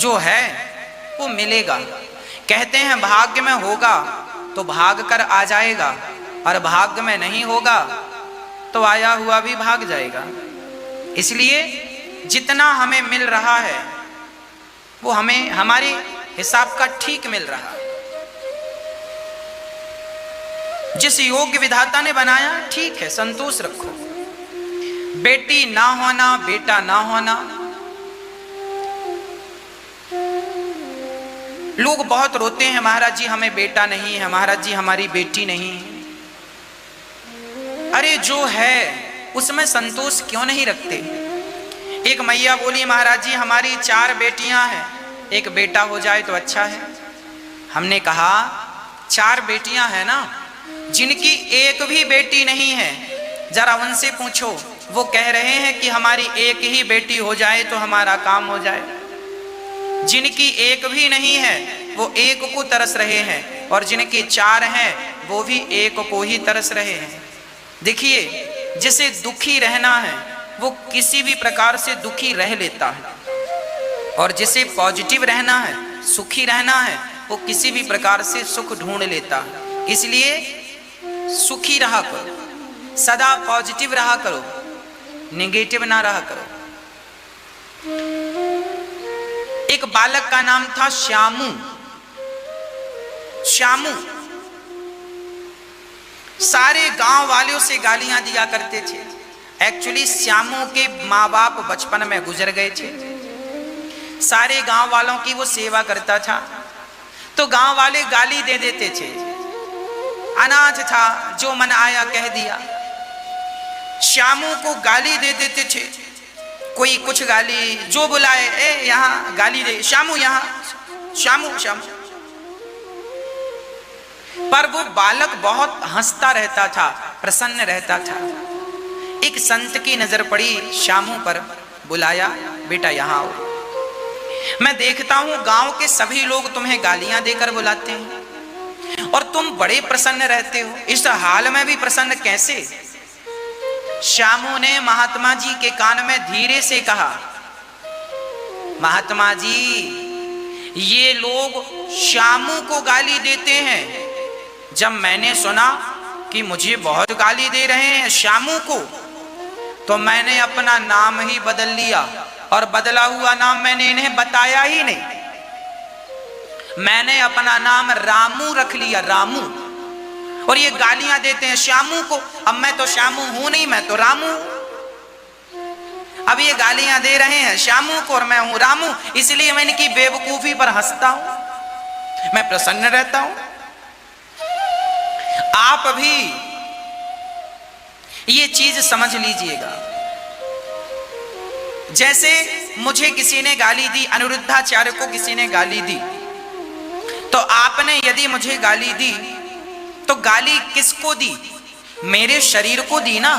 जो है वो मिलेगा। कहते हैं भाग्य में होगा तो भाग कर आ जाएगा, और भाग्य में नहीं होगा तो आया हुआ भी भाग जाएगा। इसलिए जितना हमें मिल रहा है वो हमें हमारे हिसाब का ठीक मिल रहा है। जिस योग्य विधाता ने बनाया ठीक है, संतोष रखो। बेटी ना होना, बेटा ना होना, लोग बहुत रोते हैं, महाराज जी हमें बेटा नहीं है, महाराज जी हमारी बेटी नहीं है। अरे जो है उसमें संतोष क्यों नहीं रखते? एक मैया बोली महाराज जी हमारी 4 बेटियां हैं, एक बेटा हो जाए तो अच्छा है। हमने कहा 4 बेटियां हैं ना, जिनकी एक भी बेटी नहीं है जरा उनसे पूछो, वो कह रहे हैं कि हमारी एक ही बेटी हो जाए तो हमारा काम हो जाए। जिनकी एक भी नहीं है वो एक को तरस रहे हैं, और जिनकी 4 हैं वो भी एक को ही तरस रहे हैं। देखिए, जिसे दुखी रहना है वो किसी भी प्रकार से दुखी रह लेता है, और जिसे पॉजिटिव रहना है, सुखी रहना है, वो किसी भी प्रकार से सुख ढूंढ लेता है। इसलिए सुखी रहा करो, सदा पॉजिटिव रहा करो, नेगेटिव ना रहा करो। एक बालक का नाम था श्यामू। श्यामू सारे गांव वालों से गालियां दिया करते थे। एक्चुअली श्यामू के माँ बाप बचपन में गुजर गए थे। सारे गांव वालों की वो सेवा करता था, तो गांव वाले गाली दे देते थे। अनाथ था, जो मन आया कह दिया। श्यामू को गाली दे देते थे, कोई कुछ गाली, जो बुलाए ए यहाँ गाली दे, श्यामू यहाँ, श्यामू श्यामू। पर वो बालक बहुत हंसता रहता था, प्रसन्न रहता था। एक संत की नजर पड़ी श्यामू पर, बुलाया, बेटा यहाँ आओ। मैं देखता हूं गांव के सभी लोग तुम्हें गालियां देकर बुलाते हैं और तुम बड़े प्रसन्न रहते हो, इस हाल में भी प्रसन्न कैसे? श्यामू ने महात्मा जी के कान में धीरे से कहा, महात्मा जी ये लोग श्यामू को गाली देते हैं। जब मैंने सुना कि मुझे बहुत गाली दे रहे हैं श्यामू को, तो मैंने अपना नाम ही बदल लिया, और बदला हुआ नाम मैंने इन्हें बताया ही नहीं। मैंने अपना नाम रामू रख लिया, रामू। और ये गालियां देते हैं श्यामू को। अब मैं तो श्यामू हूं नहीं, मैं तो रामू। अब ये गालियां दे रहे हैं श्यामू को और मैं हूं रामू, इसलिए मैं इनकी बेवकूफी पर हंसता हूं, मैं प्रसन्न रहता हूं। आप भी ये चीज समझ लीजिएगा। जैसे मुझे किसी ने गाली दी, अनिरुद्धाचार्य को किसी ने गाली दी, तो आपने यदि मुझे गाली दी तो गाली किसको दी? मेरे शरीर को दी ना।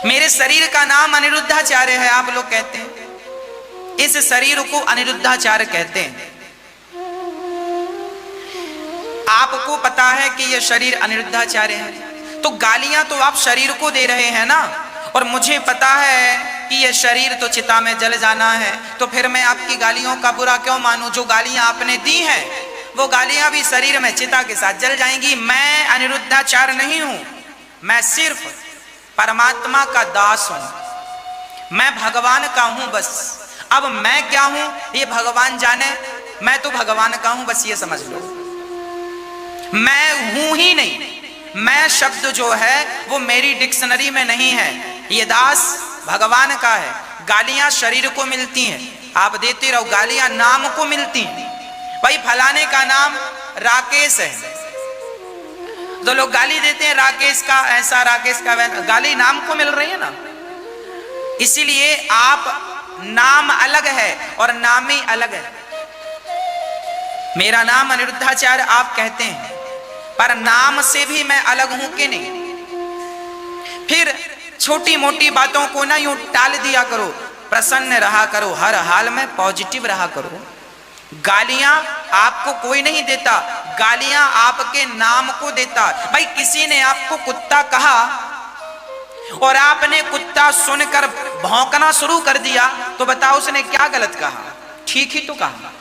मेरे शरीर का नाम अनिरुद्धाचार्य है, आप लोग कहते हैं। इस शरीर को अनिरुद्धाचार्य कहते हैं। आपको पता है कि यह शरीर अनिरुद्धाचार्य है, तो गालियां तो आप शरीर को दे रहे हैं ना। और मुझे पता है कि यह शरीर तो चिता में जल जाना है, तो फिर मैं आपकी गालियों का बुरा क्यों मानूं? जो गालियां आपने दी हैं वो गालियां भी शरीर में चिता के साथ जल जाएंगी। मैं अनिरुद्धाचार्य नहीं हूं, मैं सिर्फ परमात्मा का दास हूं, मैं भगवान का हूं बस। अब मैं क्या हूं ये भगवान जाने, मैं तो भगवान का हूं बस, ये समझ लो। मैं हूं ही नहीं, मैं शब्द जो है वो मेरी डिक्शनरी में नहीं है, ये दास भगवान का है। गालियां शरीर को मिलती हैं, आप देते रहो, गालियां नाम को मिलती हैं। भाई फलाने का नाम राकेश है, तो लोग गाली देते हैं राकेश का ऐसा, राकेश का वैसा, गाली नाम को मिल रही है ना। इसीलिए आप नाम अलग है और नामी अलग है। मेरा नाम अनिरुद्धाचार्य आप कहते हैं, पर नाम से भी मैं अलग हूं कि नहीं? फिर छोटी मोटी बातों को ना यूं टाल दिया करो, प्रसन्न रहा करो, हर हाल में पॉजिटिव रहा करो। गालियां आपको कोई नहीं देता, गालियां आपके नाम को देता। भाई किसी ने आपको कुत्ता कहा और आपने कुत्ता सुनकर भौंकना शुरू कर दिया, तो बताओ उसने क्या गलत कहा? ठीक ही तो कहा।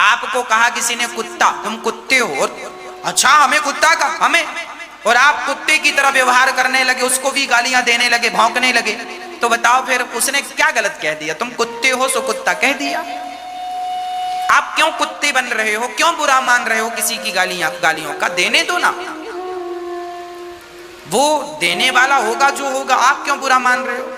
आपको कहा किसी ने कुत्ता, तुम कुत्ते हो, और अच्छा हमें कुत्ता का हमें, और आप कुत्ते की तरह व्यवहार करने लगे, उसको भी गालियां देने लगे, भौंकने लगे, तो बताओ फिर उसने क्या गलत कह दिया? तुम कुत्ते हो सो कुत्ता कह दिया। आप क्यों कुत्ते बन रहे हो, क्यों बुरा मान रहे हो किसी की गालियों का? देने दो ना, वो देने वाला होगा जो होगा, आप क्यों बुरा मान रहे हो?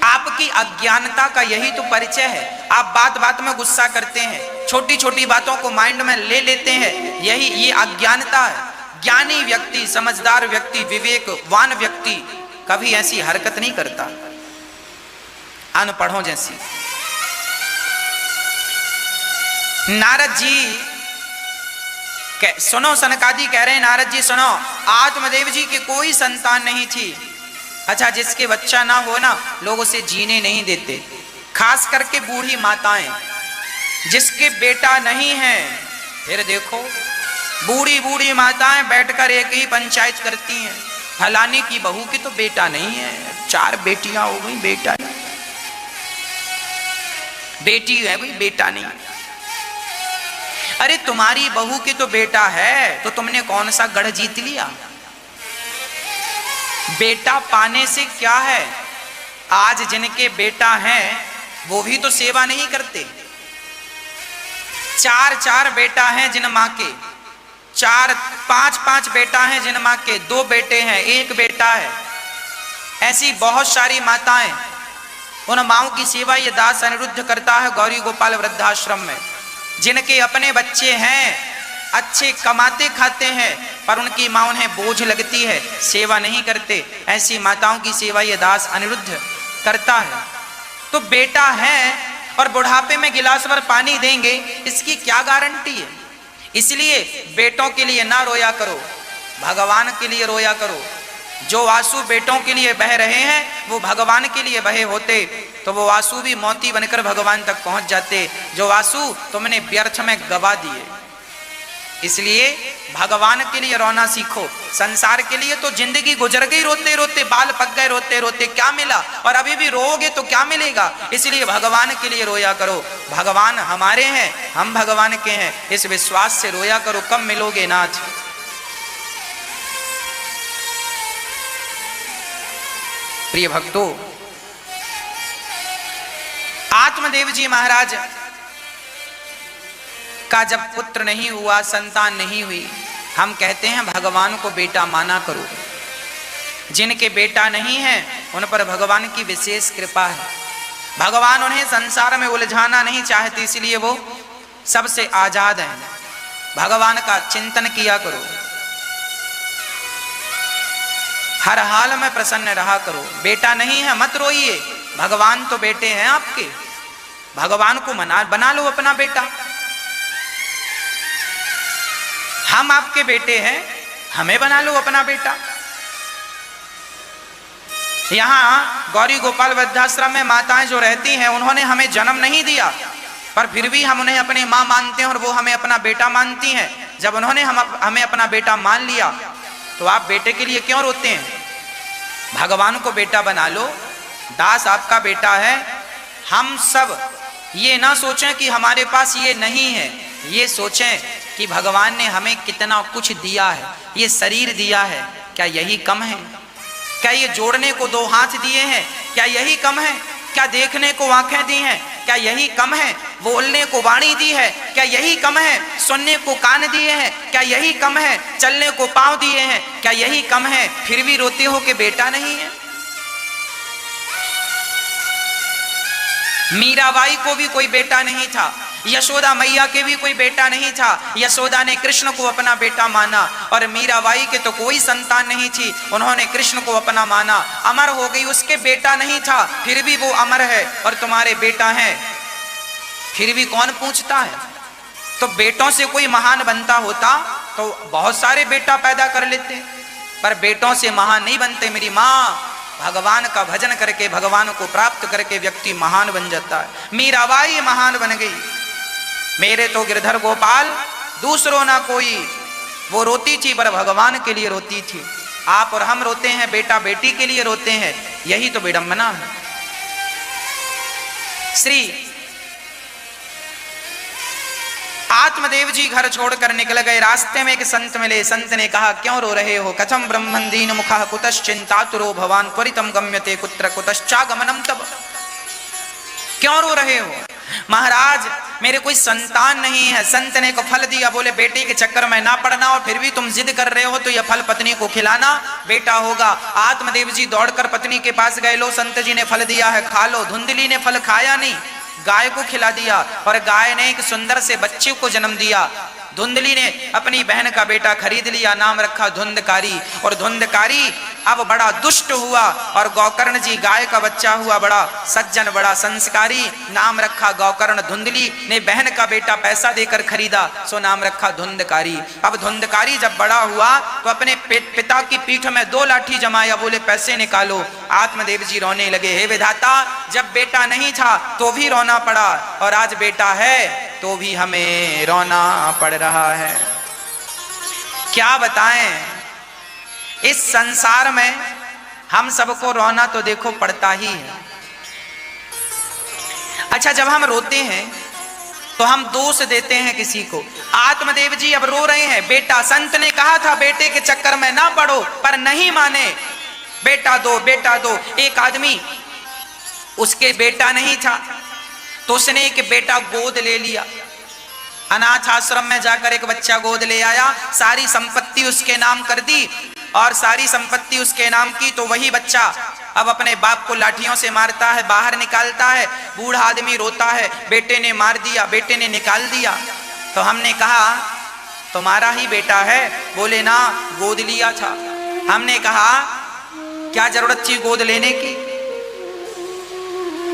आपकी अज्ञानता का यही तो परिचय है। आप बात बात में गुस्सा करते हैं, छोटी छोटी बातों को माइंड में ले लेते हैं, यही ये अज्ञानता है। ज्ञानी व्यक्ति, समझदार व्यक्ति, विवेकवान व्यक्ति कभी ऐसी हरकत नहीं करता, अनपढ़ों जैसी। नारद जी सुनो, सनकादि कह रहे हैं, नारद जी सुनो, आत्मदेव जी की कोई संतान नहीं थी। अच्छा, जिसके बच्चा ना हो ना, लोग उसे जीने नहीं देते, खास करके बूढ़ी माताएं। जिसके बेटा नहीं है, फिर देखो बूढ़ी बूढ़ी माताएं बैठकर एक ही पंचायत करती हैं, फलाने की बहू की तो बेटा नहीं है, 4 बेटियां हो गई, बेटा नहीं, बेटी है भाई, बेटा नहीं। अरे तुम्हारी बहू की तो बेटा है, तो तुमने कौन सा गढ़ जीत लिया? बेटा पाने से क्या है? आज जिनके बेटा हैं वो भी तो सेवा नहीं करते। 4 बेटा हैं जिन माँ के, 5 बेटा हैं जिन माँ के, 2 बेटे हैं, 1 बेटा है। ऐसी बहुत सारी माताएं, उन माओं की सेवा ये दास अनिरुद्ध करता है गौरी गोपाल वृद्धाश्रम में। जिनके अपने बच्चे हैं, अच्छे कमाते खाते हैं, पर उनकी माँ उन्हें बोझ लगती है, सेवा नहीं करते, ऐसी माताओं की सेवा ये दास अनिरुद्ध करता है। तो बेटा है और बुढ़ापे में गिलास भर पानी देंगे, इसकी क्या गारंटी है? इसलिए बेटों के लिए ना रोया करो, भगवान के लिए रोया करो। जो आंसू बेटों के लिए बह रहे हैं वो भगवान के लिए बहे होते तो वो आंसू भी मोती बनकर भगवान तक पहुंच जाते, जो आंसू तुमने व्यर्थ में गवा दिए। इसलिए भगवान के लिए रोना सीखो। संसार के लिए तो जिंदगी गुजर गई रोते रोते, बाल पक गए रोते रोते, क्या मिला? और अभी भी रोओगे तो क्या मिलेगा? इसलिए भगवान के लिए रोया करो। भगवान हमारे हैं, हम भगवान के हैं, इस विश्वास से रोया करो। कब मिलोगे नाथ? प्रिय भक्तों, आत्मदेव जी महाराज का जब पुत्र नहीं हुआ, संतान नहीं हुई, हम कहते हैं भगवान को बेटा माना करो। जिनके बेटा नहीं है उन पर भगवान की विशेष कृपा है। भगवान उन्हें संसार में उलझाना नहीं चाहते, इसलिए वो सबसे आजाद हैं। भगवान का चिंतन किया करो, हर हाल में प्रसन्न रहा करो। बेटा नहीं है मत रोइए, भगवान तो बेटे हैं आपके, भगवान को बना लो अपना बेटा। हम आपके बेटे हैं, हमें बना लो अपना बेटा। यहां गौरी गोपाल वृद्धाश्रम में माताएं जो रहती हैं, उन्होंने हमें जन्म नहीं दिया, पर फिर भी हम उन्हें अपनी मां मानते हैं और वो हमें अपना बेटा मानती हैं। जब उन्होंने हमें अपना बेटा मान लिया तो आप बेटे के लिए क्यों रोते हैं? भगवान को बेटा बना लो, दास आपका बेटा है। हम सब ये ना सोचें कि हमारे पास ये नहीं है, ये सोचें कि भगवान ने हमें कितना कुछ दिया है। ये शरीर दिया है, क्या यही कम है? क्या ये जोड़ने को 2 हाथ दिए हैं, क्या यही कम है? क्या देखने को आंखें दी हैं, क्या यही कम है? बोलने को वाणी दी है, क्या यही कम है? सुनने को कान दिए हैं, क्या यही कम है? चलने को पांव दिए हैं, क्या यही कम है? फिर भी रोते हो कि बेटा नहीं है। मीराबाई को भी कोई बेटा नहीं था, यशोदा मैया के भी कोई बेटा नहीं था। यशोदा ने कृष्ण को अपना बेटा माना और मीराबाई के तो कोई संतान नहीं थी, उन्होंने कृष्ण को अपना माना। अमर हो गई, उसके बेटा नहीं था, फिर भी वो अमर है और तुम्हारे बेटा है, फिर भी कौन पूछता है? तो बेटों से कोई महान बनता होता तो बहुत सारे बेटा पैदा कर लेते, पर बेटों से महान नहीं बनते। मेरी माँ, भगवान का भजन करके, भगवान को प्राप्त करके व्यक्ति महान बन जाता है। मीराबाई महान बन गई। मेरे तो गिरधर गोपाल दूसरों ना कोई, वो रोती थी पर भगवान के लिए रोती थी। आप और हम रोते हैं, बेटा बेटी के लिए रोते हैं, यही तो विडंबना है। श्री आत्मदेव जी घर छोड़कर निकल गए। रास्ते में एक संत मिले। संत ने कहा, क्यों रो रहे हो? कथम ब्रह्मन् दीन मुखः कुतश्चिन्तातुरो भवान् त्वरितं गम्यते कुत्र कुतश्चागमनं तव। क्यों रो रहे हो? महाराज, मेरे कोई संतान नहीं है। संत ने को फल दिया, बोले बेटे के चक्कर में ना पड़ना, और फिर भी तुम जिद कर रहे हो तो यह फल पत्नी को खिलाना, बेटा होगा। आत्मदेव जी दौड़कर पत्नी के पास गए। लो, संत जी ने फल दिया है, खा लो। धुंधली ने फल खाया नहीं, गाय को खिला दिया, और गाय ने एक सुंदर से बच्चे को जन्म दिया। धुंधली ने अपनी बहन का बेटा खरीद लिया, नाम रखा धुंधकारी। और धुंधकारी अब बड़ा दुष्ट हुआ, और गौकर्ण जी गाय का बच्चा हुआ बड़ा सज्जन, बड़ा संस्कारी, नाम रखा गौकर्ण। धुंधली ने बहन का बेटा पैसा देकर खरीदा, सो नाम रखा धुंधकारी। अब धुंधकारी जब बड़ा हुआ तो अपने पिता की पीठ में 2 लाठी जमाया, बोले पैसे निकालो। आत्मदेव जी रोने लगे, हे विधाता, जब बेटा नहीं था तो भी रोना पड़ा, और आज बेटा है तो भी हमें रोना पड़ रहा है। क्या बताएं, इस संसार में हम सबको रोना तो देखो पड़ता ही है। अच्छा, जब हम रोते हैं तो हम दोष देते हैं किसी को। आत्मदेव जी अब रो रहे हैं, बेटा, संत ने कहा था बेटे के चक्कर में ना पड़ो, पर नहीं माने, बेटा दो, बेटा दो। एक आदमी, उसके बेटा नहीं था तो उसने एक बेटा गोद ले लिया। अनाथ आश्रम में जाकर एक बच्चा गोद ले आया, सारी संपत्ति उसके नाम कर दी, और सारी संपत्ति उसके नाम की। तो वही बच्चा अब अपने बाप को लाठियों से मारता है, बाहर निकालता है। बूढ़ा आदमी रोता है, बेटे ने मार दिया, बेटे ने निकाल दिया। तो हमने कहा, तुम्हारा ही बेटा है? बोले ना, गोद लिया था। हमने कहा, क्या जरूरत थी गोद लेने की?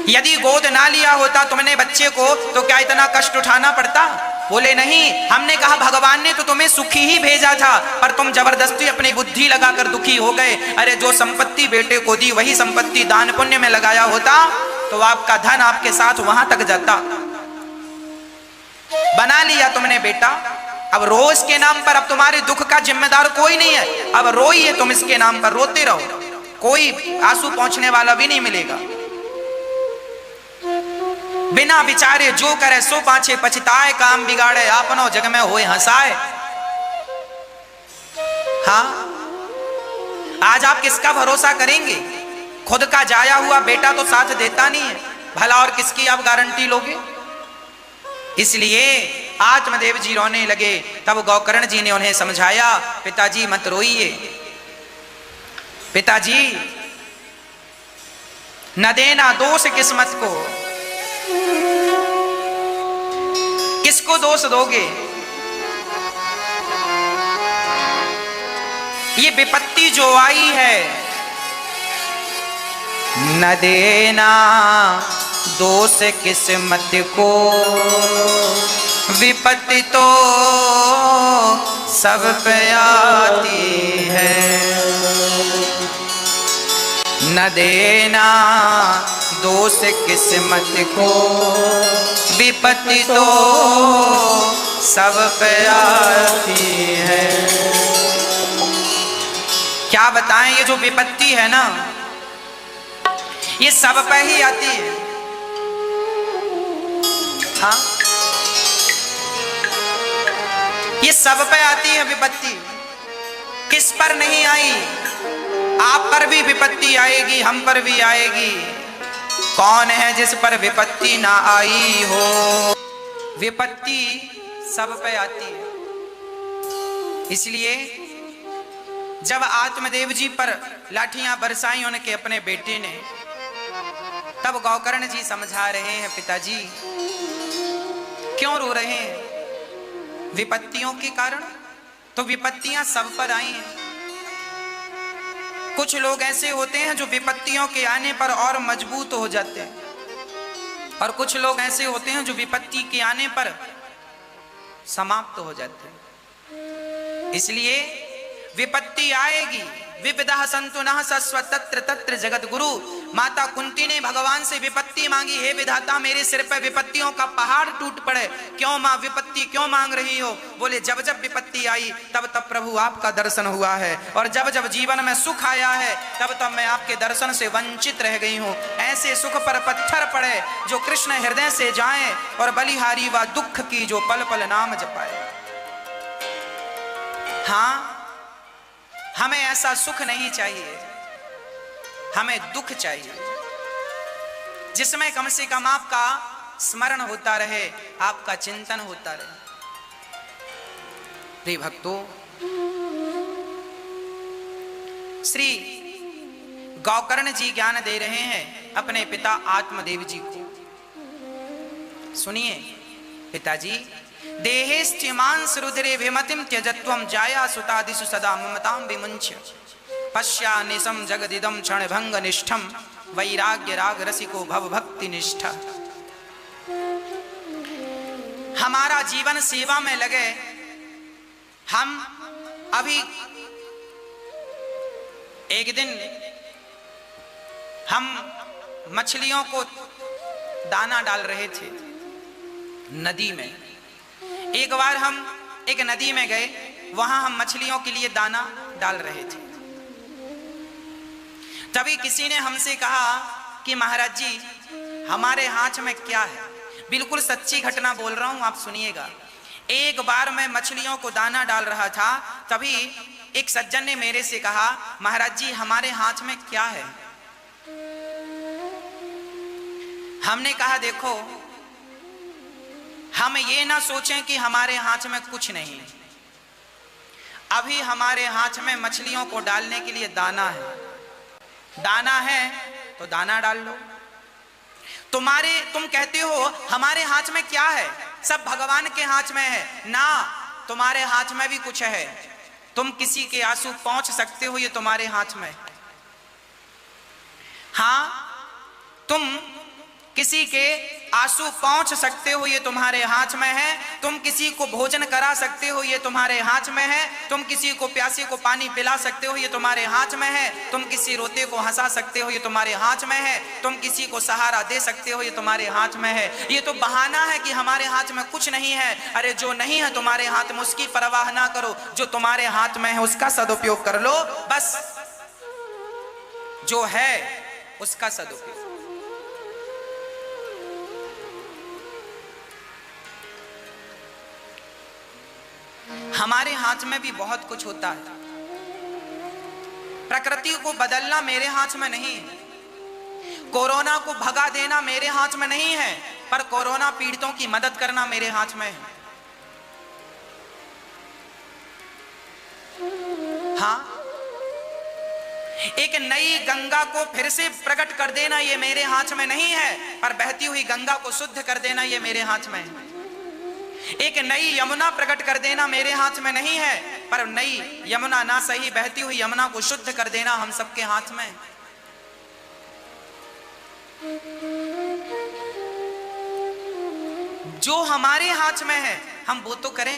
यदि गोद ना लिया होता तुमने बच्चे को तो क्या इतना कष्ट उठाना पड़ता? बोले नहीं। हमने कहा, भगवान ने तो तुम्हें सुखी ही भेजा था, पर तुम जबरदस्ती अपनी बुद्धि लगाकर दुखी हो गए। अरे, जो संपत्ति बेटे को दी वही संपत्ति दान पुण्य में लगाया होता तो आपका धन आपके साथ वहां तक जाता। बना लिया तुमने बेटा, अब रो इसके नाम पर। अब तुम्हारे दुख का जिम्मेदार कोई नहीं है, अब रोइए तुम इसके नाम पर, रोते रहो, कोई आंसू पहुंचने वाला भी नहीं मिलेगा। बिना विचारे जो करे सो पाछे पछताए, काम बिगाड़े आपनो जग में होए हंसाए। हाँ, आज आप किसका भरोसा करेंगे? खुद का जाया हुआ बेटा तो साथ देता नहीं है, भला और किसकी आप गारंटी लोगे? इसलिए आत्मदेव जी रोने लगे। तब गौकर्ण जी ने उन्हें समझाया, पिताजी मत रोइए, पिताजी न देना दोष किस्मत को, किसको दोष दोगे? ये विपत्ति जो आई है, न देना दोष किस्मत को, विपत्ति तो सब पे आती है। न देना दोष किस्मत को, विपत्ति तो सब पे आती है। क्या बताएं, ये जो विपत्ति है ना, ये सब पे ही आती है। हाँ, ये सब पे आती है विपत्ति। किस पर नहीं आई? आप पर भी विपत्ति आएगी, हम पर भी आएगी। कौन है जिस पर विपत्ति ना आई हो? विपत्ति सब पे आती है। इसलिए जब आत्मदेव जी पर लाठियां बरसाई उनके अपने बेटे ने, तब गौकर्ण जी समझा रहे हैं, पिताजी क्यों रो रहे हैं? विपत्तियों के कारण तो विपत्तियां सब पर आई हैं। कुछ लोग ऐसे होते हैं जो विपत्तियों के आने पर और मजबूत हो जाते हैं, और कुछ लोग ऐसे होते हैं जो विपत्ति के आने पर समाप्त हो जाते हैं। इसलिए विपत्ति आएगी, विविधः सन्तु नः सस्व तत्र तत्र जगत गुरु। माता कुंती ने भगवान से विपत्ति मांगी, हे विधाता मेरे सिर पर विपत्तियों का पहाड़ टूट पड़े। क्यों माँ विपत्ति क्यों मांग रही हो? बोले जब जब विपत्ति आई तब तब प्रभु आपका दर्शन हुआ है, और जब जब जीवन में सुख आया है तब तब मैं आपके दर्शन से वंचित रह गई हूँ। ऐसे सुख पर पत्थर पड़े जो कृष्ण हृदय से जाए, और बलिहारी व दुख की जो पल पल नाम जपाए। हाँ, हमें ऐसा सुख नहीं चाहिए, हमें दुख चाहिए जिसमें कम से कम आपका स्मरण होता रहे, आपका चिंतन होता रहे। प्रिय भक्तों, श्री गौकर्ण जी ज्ञान दे रहे हैं अपने पिता आत्मदेव जी को। सुनिए, पिताजी, देहेस्त्यमांस रुधिरे विमतिम त्यजत्वम जाया सुतादिषु सदा ममतां विमुञ्च्य पश्यानिशं जगदिदं क्षणभंग निष्ठम वैराग्य राग रसिको भव भक्ति निष्ठा। हमारा जीवन सेवा में लगे। हम अभी एक दिन हम मछलियों को दाना डाल रहे थे नदी में। एक बार हम एक नदी में गए, वहां हम मछलियों के लिए दाना डाल रहे थे। तभी किसी ने हमसे कहा कि महाराज जी, हमारे हाथ में क्या है? बिल्कुल सच्ची घटना बोल रहा हूं, आप सुनिएगा। एक बार मैं मछलियों को दाना डाल रहा था, तभी एक सज्जन ने मेरे से कहा, महाराज जी हमारे हाथ में क्या है? हमने कहा, देखो, हम ये ना सोचें कि हमारे हाथ में कुछ नहीं। अभी हमारे हाथ में मछलियों को डालने के लिए दाना है। दाना है तो दाना डाल लो। तुम कहते हो हमारे हाथ में क्या है? सब भगवान के हाथ में है ना। तुम्हारे हाथ में भी कुछ है। तुम किसी के आंसू पहुंच सकते हो, ये तुम्हारे हाथ में। हाँ, तुम किसी के आंसू पहुंच सकते हो, ये तुम्हारे हाथ में है। तुम किसी को भोजन करा सकते हो, ये तुम्हारे हाथ में है। तुम किसी को प्यासे को पानी पिला सकते हो, ये तुम्हारे हाथ में है। तुम किसी रोते को हंसा सकते हो, ये तुम्हारे हाथ में है। तुम किसी को सहारा दे सकते हो, ये तुम्हारे हाथ में है। ये तो बहाना है कि हमारे हाथ में कुछ नहीं है। अरे जो नहीं है तुम्हारे हाथ में उसकी परवाह ना करो, जो तुम्हारे हाथ में है उसका सदुपयोग कर लो। बस जो है उसका सदुपयोग। हमारे हाथ में भी बहुत कुछ होता है। प्रकृति को बदलना मेरे हाथ में नहीं है। कोरोना को भगा देना मेरे हाथ में नहीं है, पर कोरोना पीड़ितों की मदद करना मेरे हाथ में है। हाँ, एक नई गंगा को फिर से प्रकट कर देना ये मेरे हाथ में नहीं है, पर बहती हुई गंगा को शुद्ध कर देना ये मेरे हाथ में है। एक नई यमुना प्रकट कर देना मेरे हाथ में नहीं है, पर नई यमुना ना सही बहती हुई यमुना को शुद्ध कर देना हम सबके हाथ में। जो हमारे हाथ में है हम वो तो करें।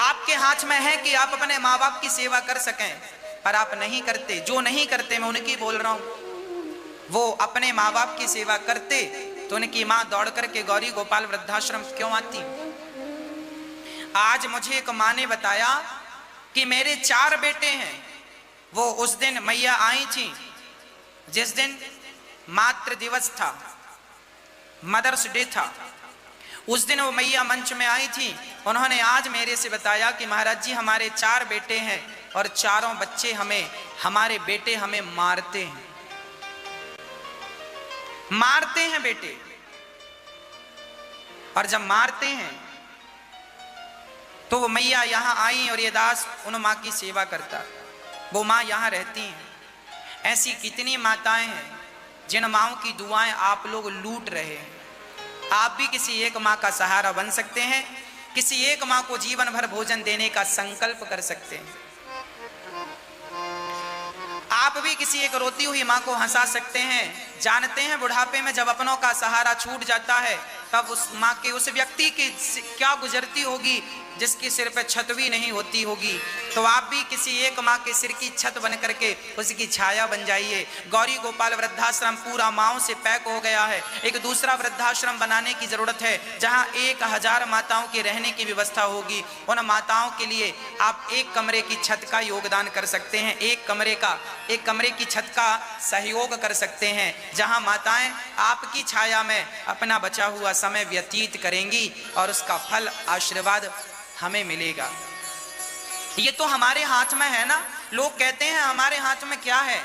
आपके हाथ में है कि आप अपने माँ बाप की सेवा कर सकें, पर आप नहीं करते। जो नहीं करते मैं उनकी बोल रहा हूं। वो अपने माँ बाप की सेवा करते तो उनकी मां दौड़ करके गौरी गोपाल वृद्धाश्रम क्यों आती? आज मुझे एक मां ने बताया कि मेरे 4 बेटे हैं। वो उस दिन मैया आई थी जिस दिन मातृ दिवस था, मदर्स डे था। उस दिन वो मैया मंच में आई थी। उन्होंने आज मेरे से बताया कि महाराज जी हमारे 4 बेटे हैं और चारों बच्चे हमारे बेटे हमें मारते हैं। मारते हैं बेटे। और जब मारते हैं तो वो मैया यहां आई और ये दास उन मां की सेवा करता। वो मां यहां रहती हैं। ऐसी कितनी माताएं हैं जिन माओं की दुआएं आप लोग लूट रहे हैं। आप भी किसी एक मां का सहारा बन सकते हैं। किसी एक मां को जीवन भर भोजन देने का संकल्प कर सकते हैं। आप भी किसी एक रोती हुई मां को हंसा सकते हैं। जानते हैं बुढ़ापे में जब अपनों का सहारा छूट जाता है तब उस माँ के उस व्यक्ति की क्या गुजरती होगी जिसके सिर पे छत भी नहीं होती होगी। तो आप भी किसी एक माँ के सिर की छत बन करके उसकी छाया बन जाइए। गौरी गोपाल वृद्धाश्रम पूरा माँओं से पैक हो गया है। एक दूसरा वृद्धाश्रम बनाने की जरूरत है जहाँ 1000 माताओं के रहने की व्यवस्था होगी। उन माताओं के लिए आप एक कमरे की छत का योगदान कर सकते हैं, एक कमरे की छत का सहयोग कर सकते हैं, जहाँ माताएं आपकी छाया में अपना बचा हुआ समय व्यतीत करेंगी और उसका फल आशीर्वाद हमें मिलेगा। ये तो हमारे हाथ में है ना। लोग कहते हैं हमारे हाथ में क्या है।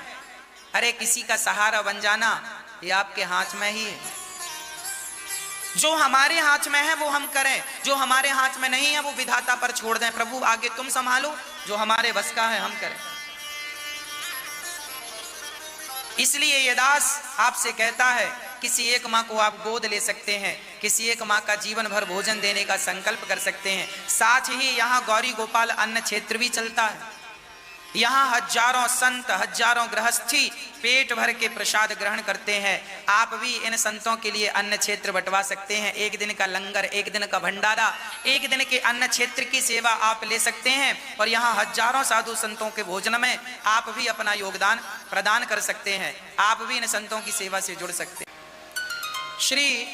अरे किसी का सहारा बन जाना ये आपके हाथ में ही है। जो हमारे हाथ में है वो हम करें, जो हमारे हाथ में नहीं है वो विधाता पर छोड़ दें। प्रभु आगे तुम संभालो, जो हमारे बस का है हम करें। इसलिए ये दास आपसे कहता है किसी एक माँ को आप गोद ले सकते हैं, किसी एक माँ का जीवन भर भोजन देने का संकल्प कर सकते हैं। साथ ही यहाँ गौरी गोपाल अन्न क्षेत्र भी चलता है। यहाँ हजारों संत हजारों गृहस्थी पेट भर के प्रसाद ग्रहण करते हैं। आप भी इन संतों के लिए अन्न क्षेत्र बंटवा सकते हैं। एक दिन का लंगर, एक दिन का भंडारा, एक दिन के अन्न क्षेत्र की सेवा आप ले सकते हैं और यहाँ हजारों साधु संतों के भोजन में आप भी अपना योगदान प्रदान कर सकते हैं। आप भी इन संतों की सेवा से जुड़ सकते हैं। श्री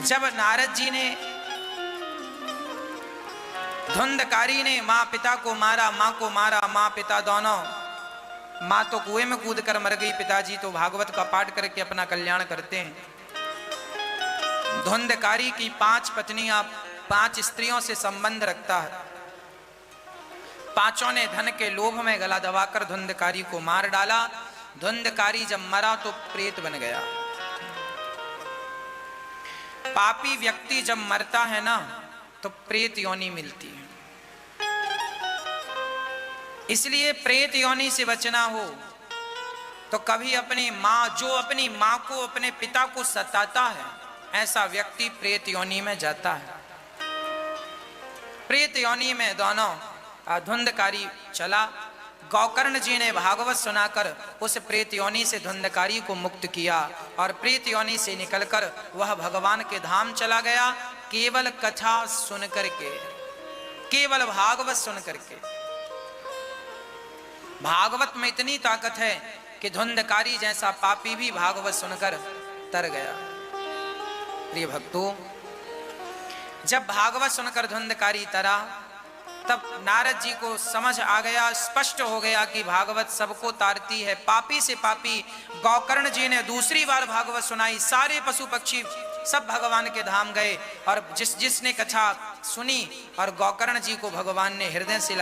जब नारद जी ने, धुंधकारी ने माँ पिता को मारा, माँ को मारा, माँ पिता दोनों, माँ तो कुएं में कूद कर मर गई, पिताजी तो भागवत का पाठ करके अपना कल्याण करते हैं। धुंधकारी की 5 पत्नियां 5 स्त्रियों से संबंध रखता है। पांचों ने धन के लोभ में गला दबाकर धुंधकारी को मार डाला। धुंधकारी जब मरा तो प्रेत बन गया। पापी व्यक्ति जब मरता है ना तो प्रेत योनि मिलती है। इसलिए प्रेत योनि से बचना हो तो कभी अपनी माँ, जो अपनी माँ को अपने पिता को सताता है, ऐसा व्यक्ति प्रेत योनि में जाता है। प्रेत योनि में दोनों धुंधकारी चला। गौकर्ण जी ने भागवत सुनाकर उस प्रेत योनि से धुंधकारी को मुक्त किया और प्रेत योनि से निकलकर वह भगवान के धाम चला गया। केवल कथा सुन करके, केवल भागवत सुन करके। भागवत में इतनी ताकत है कि धुंधकारी जैसा पापी भी भागवत सुनकर तर गया। प्रिय भक्तों, जब भागवत सुनकर धुंधकारी तरा तब नारद जी को समझ आ गया, स्पष्ट हो गया कि भागवत सबको तारती है। पापी से पापी गौकर्ण जी ने दूसरी बार भागवत सुनाई। सारे पशु पक्षी सब भगवान के धाम गए और जिसने कथा सुनी और गौकर्ण जी को भगवान ने हृदय से